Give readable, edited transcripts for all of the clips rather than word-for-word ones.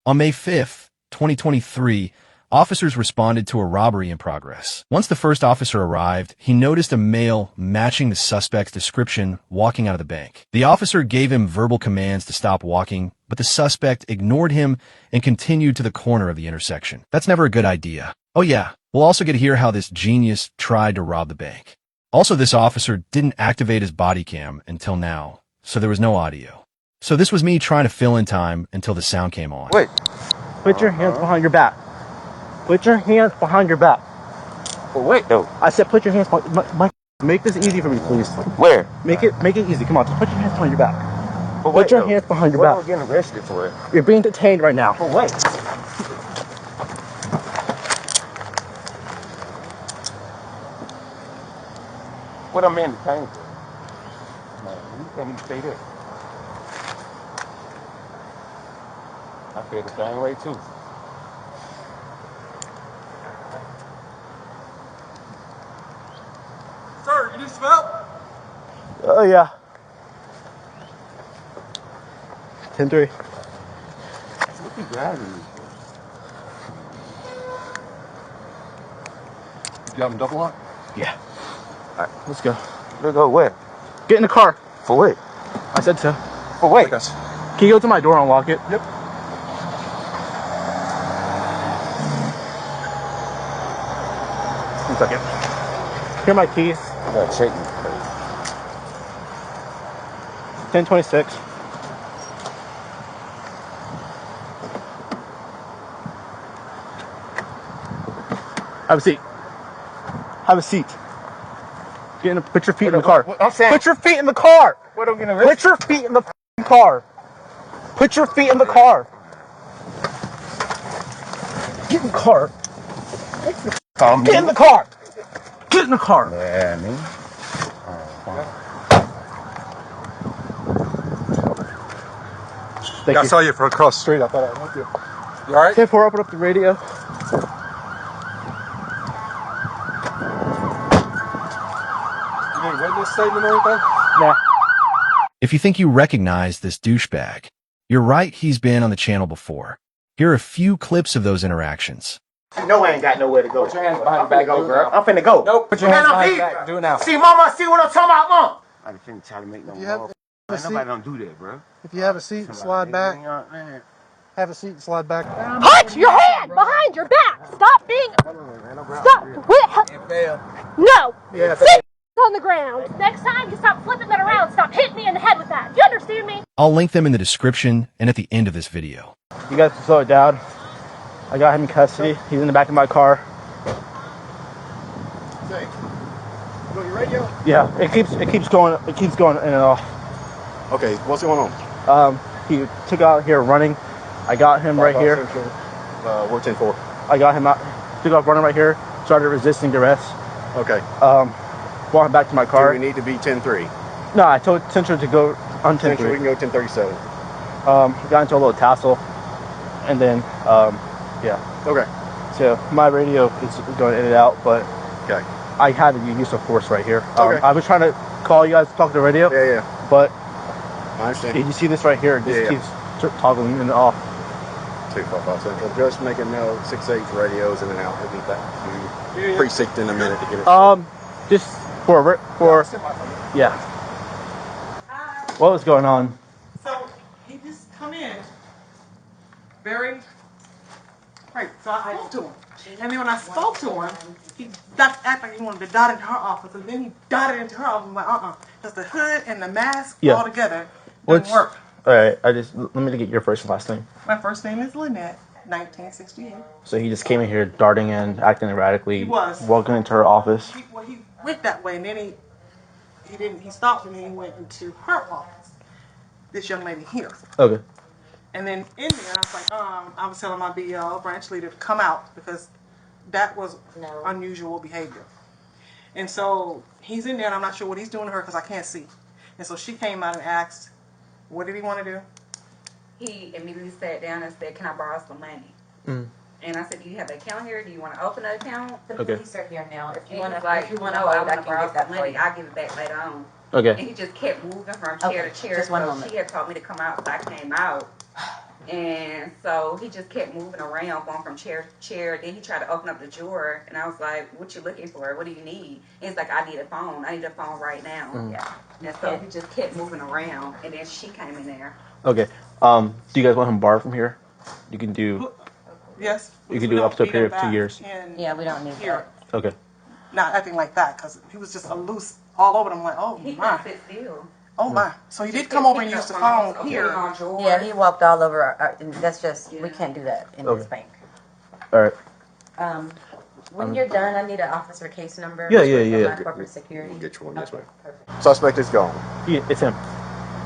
On May 5th, 2023, officers responded to a robbery in progress. Once the first officer arrived, he noticed a male matching the suspect's description walking out of the bank. The officer gave him verbal commands to stop walking, but the suspect ignored him and continued to the corner of the intersection. That's never a good idea. Oh yeah, we'll also get to hear how this genius tried to rob the bank. Also, this officer didn't activate his body cam until now, so there was no audio. So this was me trying to fill in time until the sound came on. Wait. Put your hands behind your back. Put your hands behind your back. But wait, though. I said put your hands behind... Make this easy for me, please. Where? Make it easy. Come on, just put your hands behind your back. But wait, put your hands behind your back. What are we getting arrested for it? You're being detained right now. But wait. What I'm in detained for? Man, you can't even stay there. I feel the same way too. Sir, you need some help? Oh, yeah. 10-3. What you grabbing me for? You got him double lock? Yeah. All right, let's go. Let's go where? Get in the car. For what? I said so. For what? Yes. Can you go to my door and unlock it? Yep. One second. Here are my keys. I gotta check you. 1026. Have a seat. Have a seat. Put your feet in the car. I'm saying. Put your feet in the car. What are we getting arrested? Put your feet in the car. Put your feet in the car. Get in the car. Get in the car. Get in the car. Yeah, man. Thank I you. saw you from across the street. I thought I'd help you. You all right? 10-4, open up the radio. You need a witness statement or anything? Nah. If you think you recognize this douchebag, you're right, he's been on the channel before. Here are a few clips of those interactions. I know I ain't got nowhere to go. Put your hands behind your back, go, girl. I'm finna go. Nope. Put your hands behind your back. Do it now. See, mama, see what I'm talking about, mom. I didn't finna try to make no You have more. a seat? Nobody don't do that, bro. If you have a seat, slide back. Have a seat and slide back. Put your hand behind your back. Stop being. Stop. No. Yeah. Sit on the ground. Next time, you stop flipping that around. Stop hitting me in the head with that. You understand me? I'll link them in the description and at the end of this video. You guys can slow it down. I got him in custody. He's in the back of my car. Say, you got your radio? Yeah, it keeps going in and off. Okay, what's going on? He took out here running. I got him right here. We're 10-4. I got him out. Took off running right here. Started resisting arrest. Okay. Brought him back to my Do car. we need to be 10-3? No, I told Central to go on 10-3. We can go 10-37. Got into a little tassel, and then yeah. Okay. So my radio is going in and out, but Okay. I had the use of force right here. Okay. I was trying to call you guys to talk to the radio, Yeah. but I understand. you see this right here? It just keeps toggling in and off. 255 Central. Just making no 6-8 radios in and out. We'll be back to precinct in a minute to get it. Just for yeah. What was going on? So he just come in very right. So I spoke to him, and then when I spoke to him, he act like he wanted to dot into her office, and then he dotted into her office. I'm like, because the hood and the mask all together didn't work. All right, let me get your first and last name. My first name is Lynette, 1968. So he just came in here darting in, acting erratically. He was walking into her office. He went that way, and then he stopped, and then he went into her office. This young lady here. Okay. And then in there, I was like, I was telling my BL branch leader to come out because that was unusual behavior. And so he's in there, and I'm not sure what he's doing to her because I can't see. And so she came out and asked, what did he want to do? He immediately sat down and said, can I borrow some money? And I said, do you have an account here? Do you want to open an account? Okay. If you want to, I want to borrow some money. I'll give it back later on. Okay. And he just kept moving from chair to chair. So she had told me to come out, so I came out. And so he just kept moving around, going from chair to chair. Then he tried to open up the drawer, and I was like, "What you looking for? What do you need?" And he's like, "I need a phone. I need a phone right now." Yeah. And so he just kept moving around, and then she came in there. Okay. Do you guys want him barred from here? You can do. Yes. You can do up to a period of 2 years. Yeah, we don't need Here, Okay. not acting like that, because he was just loose all over. I'm like, oh He my, couldn't sit still. oh my. So he did come over and use the phone here. Yeah, he walked all over. And that's just we can't do that in this bank. All right. When you're done, I need an officer case number. Yeah. For my corporate security. We'll get you one, yes, ma'am. Perfect. Suspect is gone. It's him.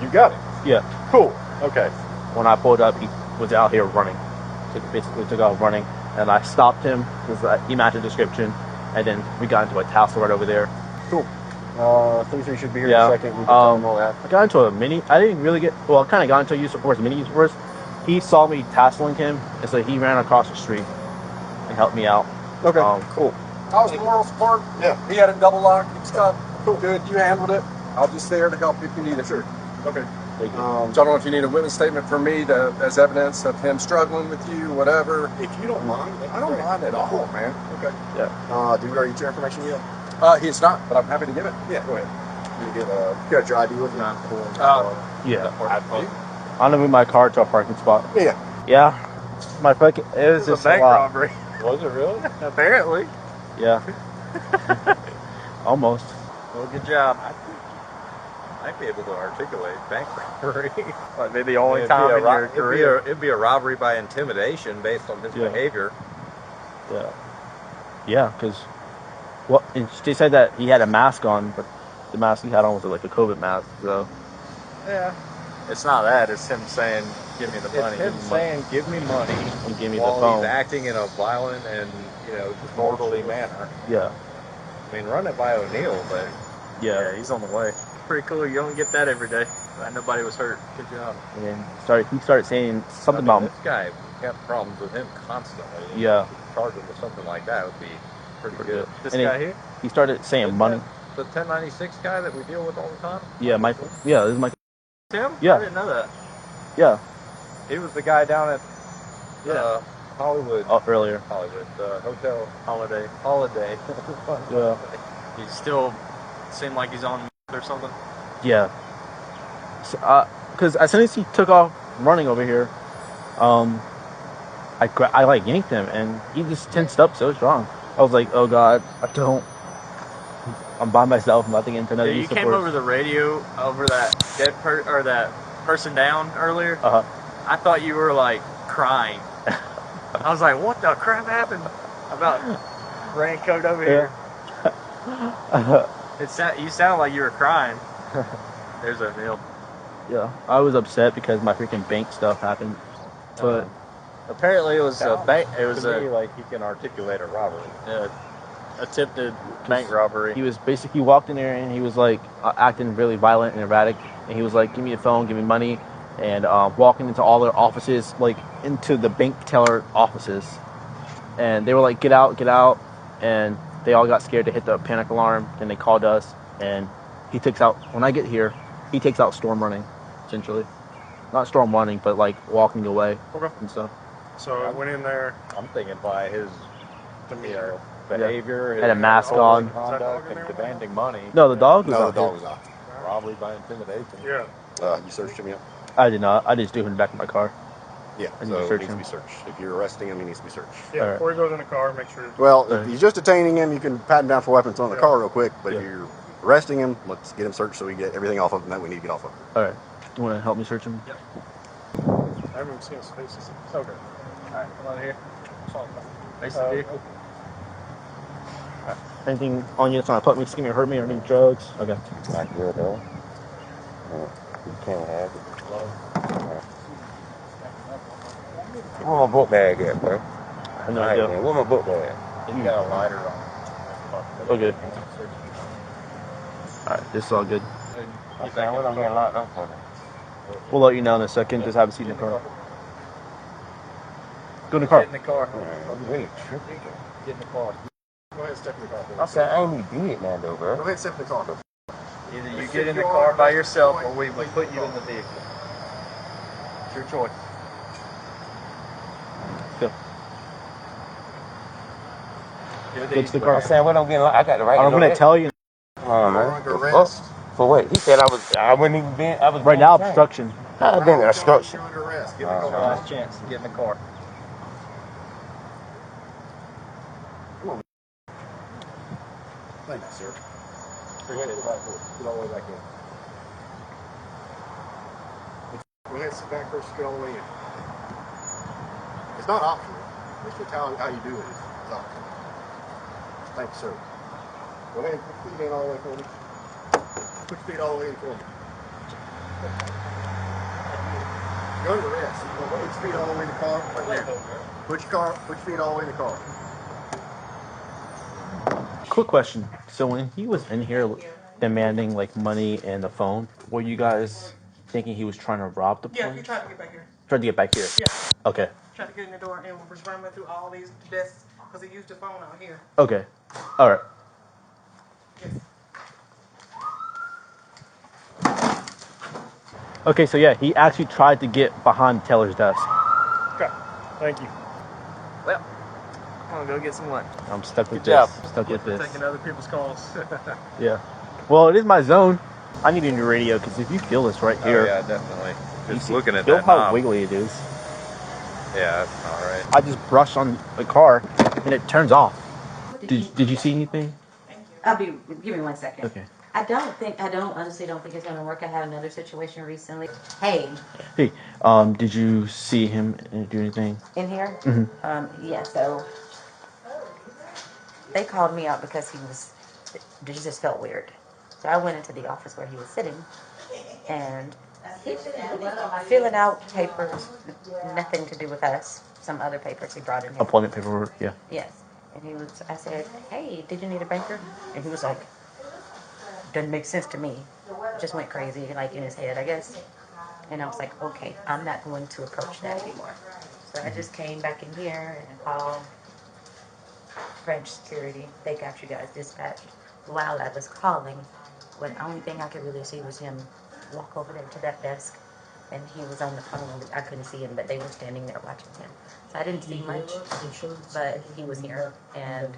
You got it. Yeah. Cool. Okay. When I pulled up, he was out here running. Basically took off running, and I stopped him because he matched the description, and then we got into a tussle right over there. Cool. 33 should be here Yeah. in a second. We can tell him all that. I got into a mini. I didn't really get. Well, I kind of got into a use of force, mini use of force. He saw me tasseling him, and so he ran across the street and helped me out. Okay. Cool. I was the moral support. Yeah. He had a double lock. He was tough. Cool. Good. You handled it. I'll just stay there to help if you need it. Sure. Okay. Thank you. So I don't know if you need a witness statement from me as evidence of him struggling with you, whatever. If you don't mind, I don't mind at all, man. Okay. Yeah. Do we already get your information yet? He's not, but I'm happy to give it. Yeah. Go ahead. You got your ID with you? Yeah. I'm gonna move my car to a parking spot. Yeah. Yeah. My fucking. It was just a bank robbery. Was it really? Apparently. Yeah. Almost. Well, good job. I might be able to articulate bank robbery. Like maybe the only time in your career. It'd be a robbery by intimidation based on his behavior. Yeah. Yeah, because they said that he had a mask on, but the mask he had on was like a COVID mask. So. Yeah. It's not that. It's him saying, "Give me the money." It's him saying, "Give me money," and give me while the phone. He's acting in a violent and disorderly manner. Yeah. I mean, run it by O'Neill, but Yeah. He's on the way. pretty cool. You don't get that every day. Nobody was hurt. Good job. And then he started saying something about. This guy had problems with him constantly. Yeah. Charge him with something like that would be pretty good. This And guy here? He started saying money. The 1096 guy that we deal with all the time? Yeah, Michael. Yeah, this is Michael. Tim? Yeah. I didn't know that. Yeah. He was the guy down at Hollywood. Oh, earlier. Hollywood. Hotel Holiday. Holiday. Yeah. He still seemed like he's on or something. Yeah. Because as soon as he took off running over here, I like yanked him, and he just tensed up so strong. I was like, oh God, I'm by myself. I'm about to get into another You use of came force. over the radio over that that person down earlier. I thought you were like crying. I was like, what the crap happened? About raincoat over here. You sound like you were crying. There's O'Neill. Yeah, I was upset because my freaking bank stuff happened, but apparently it was a bank. It was to me like he can articulate a robbery. attempted bank robbery. He was basically, he walked in there and he was like acting really violent and erratic, and he was like, give me a phone, give me money, and walking into all their offices, like into the bank teller offices, and they were like, get out, and they all got scared to hit the panic alarm, and they called us, and he takes out, when I get here, he takes out storm running, essentially. Not storm running, but like walking away and stuff. So I went in there. I'm thinking by his behavior, Had a mask on. conduct, and demanding money. No, the dog was No, out the dog here. was out. Robbery by intimidation. Yeah. You searched him yet? I did not. I just threw him in the back of my car. Yeah. I need So to it search needs to him. be searched. If you're arresting him, he needs to be searched. Yeah, All right. before he goes in the car, make sure. Well, if you're just detaining him, you can pat him down for weapons on the car real quick. But if you're arresting him, let's get him searched so we get everything off of him that we need to get off of him. All right. You want to help me search him? Yep. I haven't even seen his face. Okay. All right, come on here. Face the vehicle. Anything on you that's trying to put me, skin me, or hurt me, or any drugs? Okay. Not good, though. You can't have it. Where my book bag at, bro? I have no idea. Where my book bag? You got a lighter on. Okay. Alright, this is all good. I'm saying, what I'm getting locked up for? We'll let you know in a second. Just have a seat in the car. Go in the car. Get in the car. I'm really tripping. Get in the car. Go ahead, step in the car. I said, I ain't even did now, though, bro. Go ahead, step in the car. Either you get in the car by yourself or we will put you in the vehicle. It's your choice. go. Get to the car. I'm saying, what I'm getting, I got the right. I'm gonna tell you. Oh man. For what? He said I wouldn't even be. I was Right now, obstruction. I've been obstruction. You're under arrest. Get Last chance to get in the car. Thank you, sir. Get all the way back in. Go ahead, sit back first, get all the way in. It's not optional. It's just how you do it is optional. Thank you, sir. Go ahead and put your feet in all the way for me. Put your feet all the way in for me. You're under arrest. Put your feet all the way in the car. Right there. Put your feet all the way in the car. Quick question. So when he was in here demanding like money and the phone, were you guys thinking he was trying to rob the place? Yeah, he tried to get back here. Tried to get back here? Yeah. Okay. Tried to get in the door and was running through all these desks because he used the phone out here. Okay. All right. Okay, so yeah, he actually tried to get behind Taylor's desk. Okay. Thank you. Well, I'm gonna go get some lunch. I'm stuck with Good job. this. Stuck with this. Taking other people's calls. Yeah. Well, it is my zone. I need a new radio because if you feel this right here, yeah, definitely. Just you looking at feel that how knob. wiggly it is. Yeah, that's not right. I just brushed on the car and it turns off. Did you see anything? Give me 1 second. Okay. I honestly don't think it's gonna work. I had another situation recently. Hey. Hey, did you see him do anything? In here? Mm-hmm. Yeah, so they called me out because they just felt weird. So I went into the office where he was sitting and he filling out papers, nothing to do with us. Some other papers he brought in here. Employment paperwork, yeah. Yes. And I said, hey, did you need a banker? And he was like, doesn't make sense to me. Just went crazy, like in his head, I guess. And I was like, okay, I'm not going to approach that anymore. So I just came back in here and called French security. They got you guys dispatched. While I was calling, the only thing I could really see was him walk over there to that desk. And he was on the phone. I couldn't see him, but they were standing there watching him. So I didn't see much, but he was here. And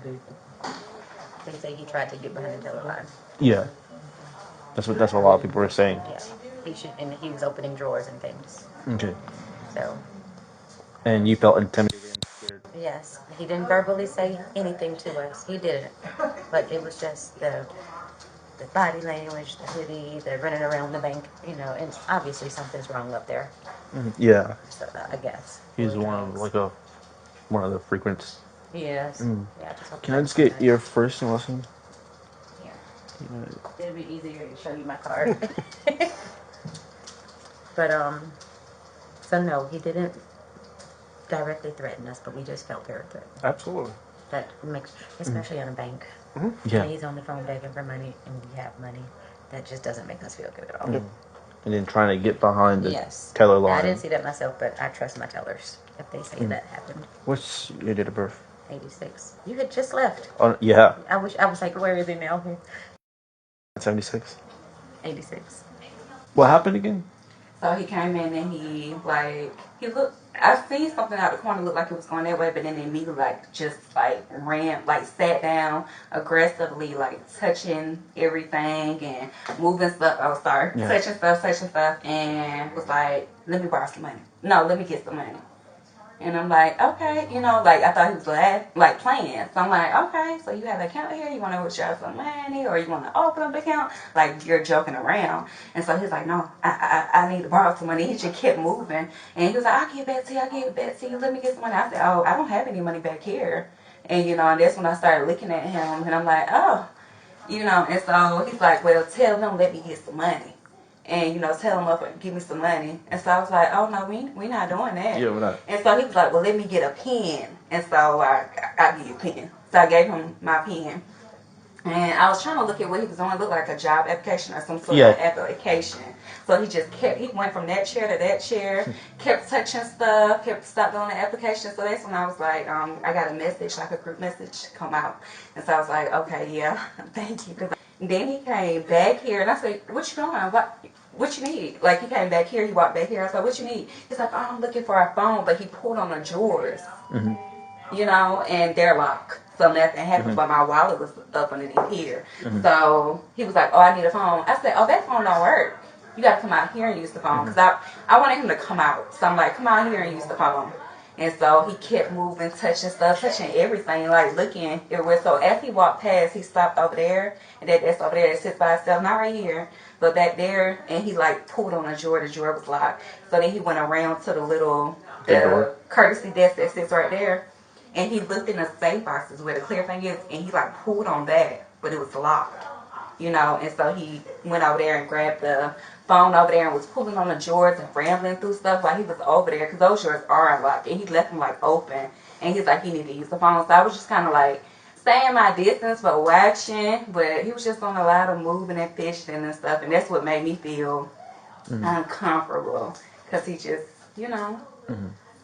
they say he tried to get behind the teller line. Yeah. That's what a lot of people are saying. Yeah. And he was opening drawers and things. Okay. So. And you felt intimidated and scared? Yes. He didn't verbally say anything to us. He didn't. But it was just the body language, the hoodie, the running around the bank, and obviously something's wrong up there. Yeah. So, I guess. He's one of the frequents. Yes. Yeah, Can I just get your first and last name? It'll be easier to show you my card. But, so no, he didn't directly threaten us, but we just felt very threatened. Absolutely. That makes, especially on a bank. Yeah. And he's on the phone begging for money, and we have money. That just doesn't make us feel good at all. Yep. And then trying to get behind the Yes. teller line. I didn't see that myself, but I trust my tellers if they say that happened. What's your date of birth? 86. You had just left. Oh, yeah. I was like, where is he now? 76. 86. What happened again? So he came in and he looked, I seen something out the corner looked like it was going that way, but then immediately sat down aggressively, touching everything and moving stuff. Oh, sorry. Yeah. Touching stuff, and was like, let me borrow some money. No, let me get some money. And I'm like, okay, I thought he was playing. So I'm like, okay, so you have an account here, you want to withdraw some money, or you want to open up an account? You're joking around. And so he's like, no, I need to borrow some money. He just kept moving. And he was like, I'll give it back to you, let me get some money. I said, oh, I don't have any money back here. And, and that's when I started looking at him, and I'm like, oh, and so he's like, well, tell him, let me get some money. And, tell him up and give me some money. And so I was like, oh, no, we not doing that. Yeah, we're not. And so he was like, well, let me get a pen. And so I'll give you a pen. So I gave him my pen. And I was trying to look at what he was doing. It looked like a job application or some sort of application. So he went from that chair to that chair, kept touching stuff, stopped doing the application. So that's when I was like, I got a message, a group message come out. And so I was like, okay, yeah, thank you. And then he came back here, and I said, what you doing? what you need? Like, he came back here, he walked back here. I was like, what you need? He's like, oh, I'm looking for a phone, but he pulled on the drawers, you know, and they're locked. So nothing happened, but my wallet was up underneath here. So he was like, oh, I need a phone. I said, oh, that phone don't work. You got to come out here and use the phone. Because I wanted him to come out. So I'm like, come out here and use the phone. And so he kept moving, touching stuff, touching everything, like looking everywhere. So as he walked past, he stopped over there, and that's over there that sits by itself, not right here, but back there, and he like pulled on a drawer. The drawer was locked. So then he went around to the courtesy desk that sits right there, and he looked in the safe boxes where the clear thing is, and he like pulled on that, but it was locked, you know. And so he went over there and grabbed the phone over there and was pulling on the drawers and rambling through stuff while he was over there, because those drawers are unlocked, and he left them like open, and he's like, he needed to use the phone. So I was just kind of like staying my distance but watching, but he was just on a lot of moving and fishing and stuff, and that's what made me feel uncomfortable, because he just, you know,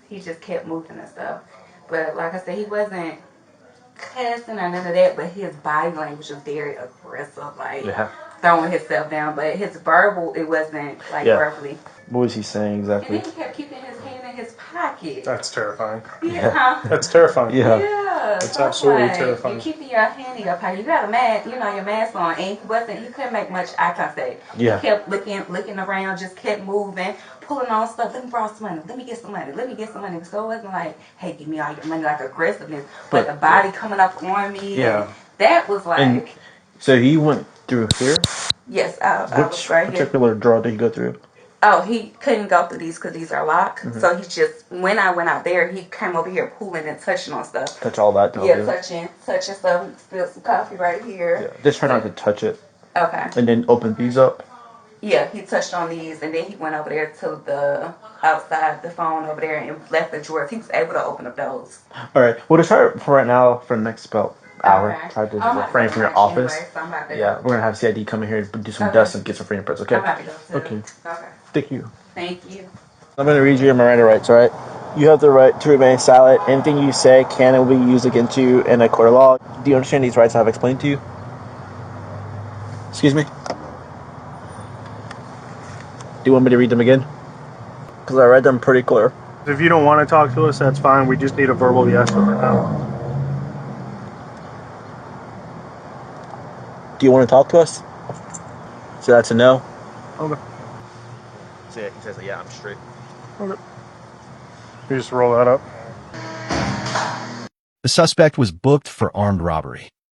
he just kept moving and stuff. But like I said, he wasn't cussing or none of that, but his body language was very aggressive, like throwing himself down. But his verbal, it wasn't like verbally. What was he saying exactly? And then he kept keeping his hand in his pocket. That's terrifying. Yeah. That's terrifying. Yeah. That's So absolutely like, terrifying. You're keeping your hand in your pocket. You got a mask, you know, your mask on, and he couldn't make much eye contact. Yeah. He kept looking around, just kept moving, pulling on stuff. Let me borrow some money. Let me get some money. Let me get some money. So it wasn't like, hey, give me all your money, like aggressiveness, but the body coming up on me. Yeah. That was like. And so he went through here? Yes, I was right here. Which particular drawer did he go through? Oh, he couldn't go through these because these are locked. So he just, when I went out there, he came over here pulling and touching on stuff. Touch all that? Yeah, touching stuff. Spilled some coffee right here. Yeah. Just try not to touch it. Okay. And then open these up? Yeah, he touched on these, and then he went over there to the outside, the phone over there, and left the drawers. He was able to open up those. All right. Well, to try it for right now, for the next about hour, try to refrain from your office. Anyway, Yeah, we're gonna have CID come in here and do some dust and get some fingerprints. Okay. I'm about to go too. Okay. Okay. Thank you. Thank you. I'm gonna read you your Miranda rights. All right. You have the right to remain silent. Anything you say can and will be used against you in a court of law. Do you understand these rights I have explained to you? Excuse me? Do you want me to read them again? Because I read them pretty clear. If you don't want to talk to us, that's fine. We just need a verbal yes or no. Do you want to talk to us? So that's a no? Okay. So yeah, he says, yeah, I'm straight. Okay. You just roll that up. The suspect was booked for armed robbery.